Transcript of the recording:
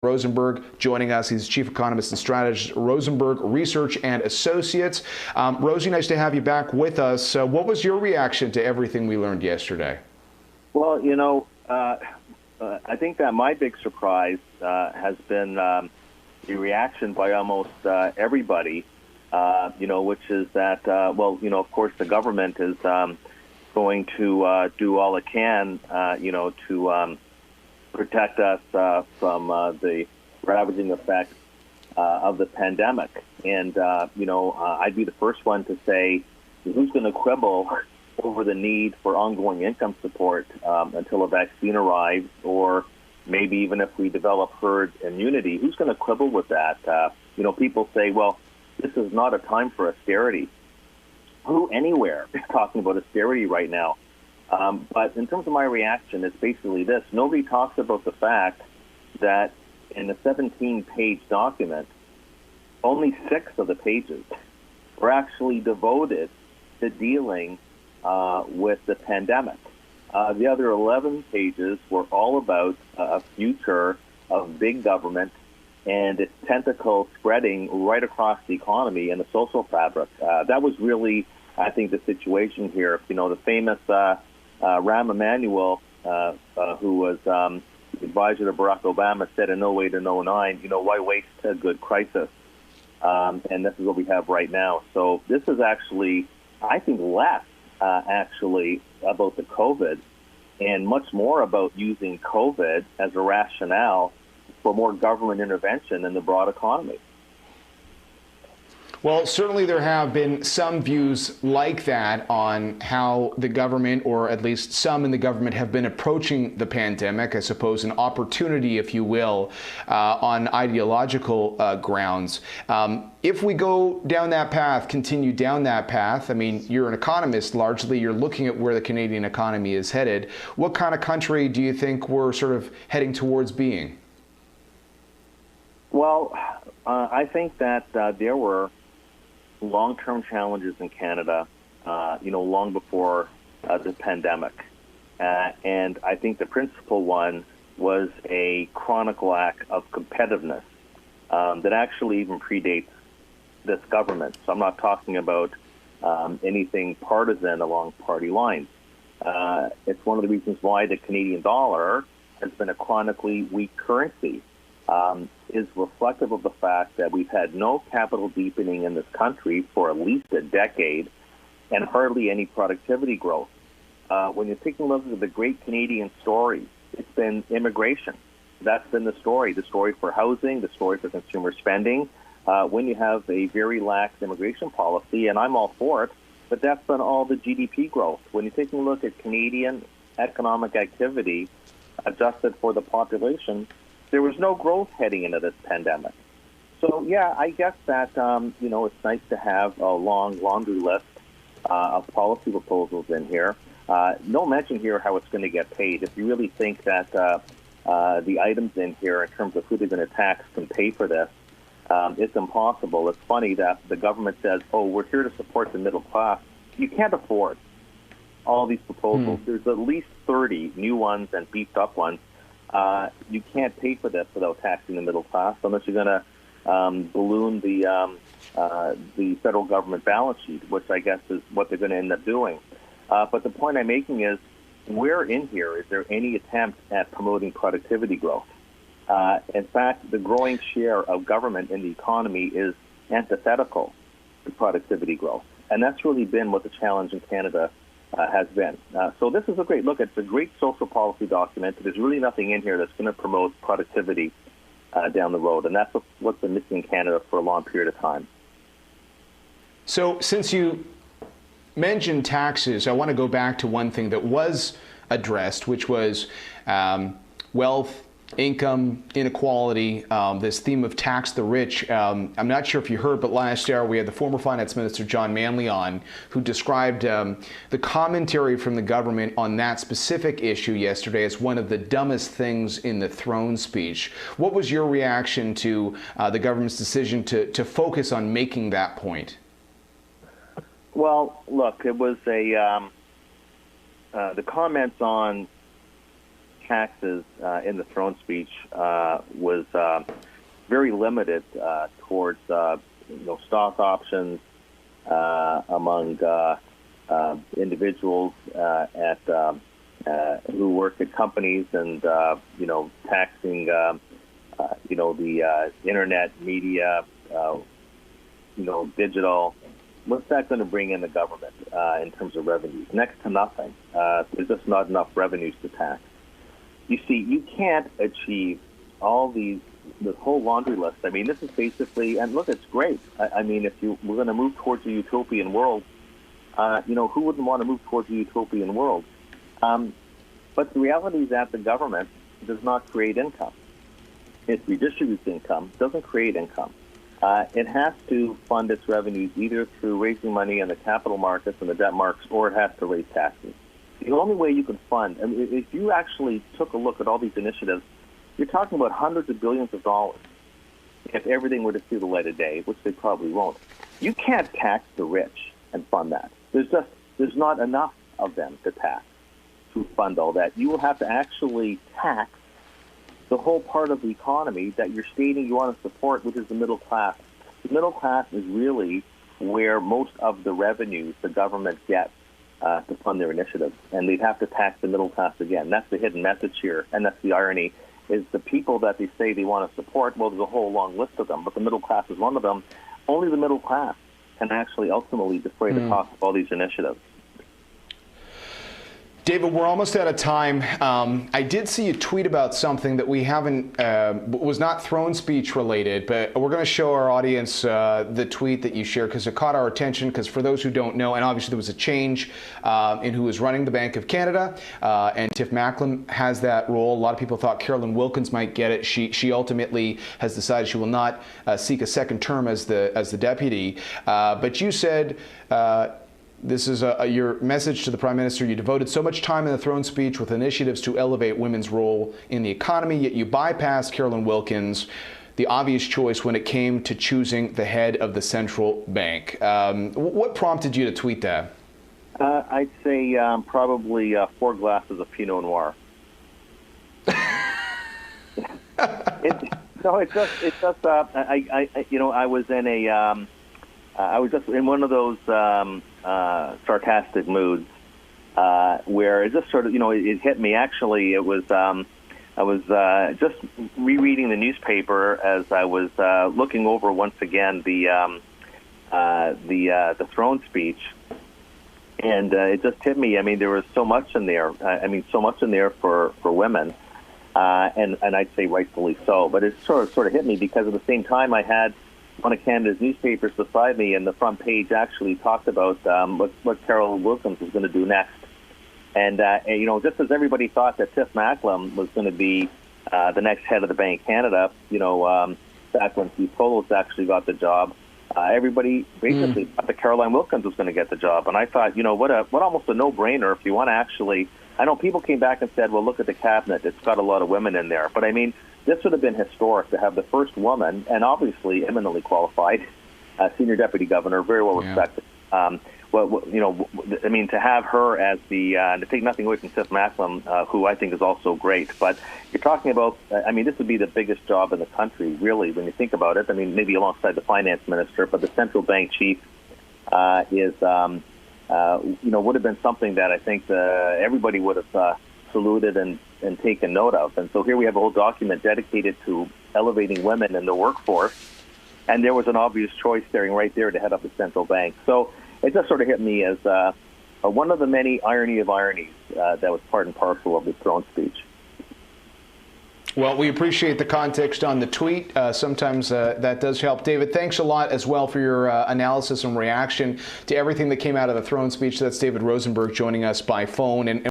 Rosenberg joining us. He's chief economist and strategist, Rosenberg Research and Associates. Rosie, nice to have you back with us. What was your reaction to everything we learned yesterday? Well, I think that my big surprise has been the reaction by almost everybody, which is that, of course, the government is going to do all it can, to protect us from the ravaging effects of the pandemic. And, I'd be the first one to say, who's going to quibble over the need for ongoing income support until a vaccine arrives, or maybe even if we develop herd immunity? Who's going to quibble with that? People say, well, this is not a time for austerity. Who anywhere is talking about austerity right now? But in terms of my reaction, it's basically this. Nobody talks about the fact that in a 17-page document, only 6 of the pages were actually devoted to dealing with the pandemic. The other 11 pages were all about a future of big government and its tentacles spreading right across the economy and the social fabric. That was really, I think, the situation here. The famous Rahm Emanuel, who was the advisor to Barack Obama, said in 08 and 09, why waste a good crisis? And this is what we have right now. So this is actually, I think, less about the COVID and much more about using COVID as a rationale for more government intervention in the broad economy. Well, certainly there have been some views like that on how the government, or at least some in the government, have been approaching the pandemic, I suppose an opportunity, if you will, on ideological grounds. If we go down that path, continue down that path, I mean, you're an economist largely, you're looking at where the Canadian economy is headed. What kind of country do you think we're sort of heading towards being? Well, I think that there were long-term challenges in Canada, long before the pandemic. And I think the principal one was a chronic lack of competitiveness that actually even predates this government. So I'm not talking about anything partisan along party lines. It's one of the reasons why the Canadian dollar has been a chronically weak currency. Is reflective of the fact that we've had no capital deepening in this country for at least a decade and hardly any productivity growth. When you're taking a look at the great Canadian story, it's been immigration. That's been the story for housing, the story for consumer spending. When you have a very lax immigration policy, and I'm all for it, but that's been all the GDP growth. When you're taking a look at Canadian economic activity adjusted for the population, there was no growth heading into this pandemic. So, yeah, I guess that, it's nice to have a long laundry list of policy proposals in here. No mention here how it's going to get paid. If you really think that the items in here in terms of who they're going to tax can pay for this, it's impossible. It's funny that the government says, we're here to support the middle class. You can't afford all these proposals. There's at least 30 new ones and beefed up ones. You can't pay for this without taxing the middle class unless you're going to balloon the federal government balance sheet, which I guess is what they're going to end up doing. But the point I'm making is, where in here is there any attempt at promoting productivity growth? In fact, the growing share of government in the economy is antithetical to productivity growth. And that's really been what the challenge in Canada has been. So this is a great look. It's a great social policy document. There's really nothing in here that's going to promote productivity down the road. And that's what's been missing in Canada for a long period of time. So since you mentioned taxes, I want to go back to one thing that was addressed, which was wealth, income, inequality, this theme of tax the rich. I'm not sure if you heard, but last year we had the former Finance Minister John Manley on, who described the commentary from the government on that specific issue yesterday as one of the dumbest things in the throne speech. What was your reaction to the government's decision to focus on making that point? Well, look, it was the comments on taxes in the throne speech was very limited towards stock options among individuals who work at companies, and taxing the internet media, digital. What's that going to bring in the government in terms of revenues? Next to nothing. There's just not enough revenues to tax. You see, you can't achieve all this whole laundry list. I mean, this is basically, and look, it's great. I mean, if we're going to move towards a utopian world, who wouldn't want to move towards a utopian world? But the reality is that the government does not create income. It redistributes income, doesn't create income. It has to fund its revenues either through raising money in the capital markets and the debt markets, or it has to raise taxes. The only way you can fund, and if you actually took a look at all these initiatives, you're talking about hundreds of billions of dollars if everything were to see the light of day, which they probably won't. You can't tax the rich and fund that. There's not enough of them to tax to fund all that. You will have to actually tax the whole part of the economy that you're stating you want to support, which is the middle class. The middle class is really where most of the revenues the government gets to fund their initiatives, and they'd have to tax the middle class again. That's the hidden message here, and that's the irony, is the people that they say they want to support, well, there's a whole long list of them, but the middle class is one of them. Only the middle class can actually ultimately defray the cost of all these initiatives. David, we're almost out of time. I did see you tweet about something that we haven't, was not throne speech related, but we're going to show our audience the tweet that you shared because it caught our attention. Because for those who don't know, and obviously there was a change in who was running the Bank of Canada, and Tiff Macklem has that role. A lot of people thought Carolyn Wilkins might get it. She ultimately has decided she will not seek a second term as the deputy. But you said. This is your message to the Prime Minister. You devoted so much time in the throne speech with initiatives to elevate women's role in the economy, yet you bypassed Carolyn Wilkins, the obvious choice when it came to choosing the head of the central bank. What prompted you to tweet that? I'd say probably 4 glasses of Pinot Noir. I was just in one of those sarcastic moods where it just sort of, it hit me. Actually, it was I was just rereading the newspaper as I was looking over once again the throne speech, and it just hit me. I mean, there was so much in there. So much in there for women, and I'd say rightfully so. But it sort of hit me because at the same time I had one of Canada's newspapers beside me, and the front page actually talked about what Carolyn Wilkins was going to do next. And just as everybody thought that Tiff Macklem was going to be the next head of the Bank of Canada, back when Steve Poloz actually got the job, everybody basically thought that Caroline Wilkins was going to get the job. And I thought, what almost a no-brainer if you want to actually. I know people came back and said, well, look at the cabinet; it's got a lot of women in there. But I mean, this would have been historic to have the first woman, and obviously eminently qualified, senior deputy governor, very well respected. To have her as to take nothing away from Tiff Macklem, who I think is also great. But you're talking about, this would be the biggest job in the country, really, when you think about it. I mean, maybe alongside the finance minister, but the central bank chief would have been something that I think everybody would have saluted and taken note of. And so here we have a whole document dedicated to elevating women in the workforce, and there was an obvious choice staring right there to head up the central bank. So it just sort of hit me as one of the many irony of ironies that was part and parcel of the throne speech. Well, we appreciate the context on the tweet. Sometimes that does help. David, thanks a lot as well for your analysis and reaction to everything that came out of the throne speech. That's David Rosenberg joining us by phone. And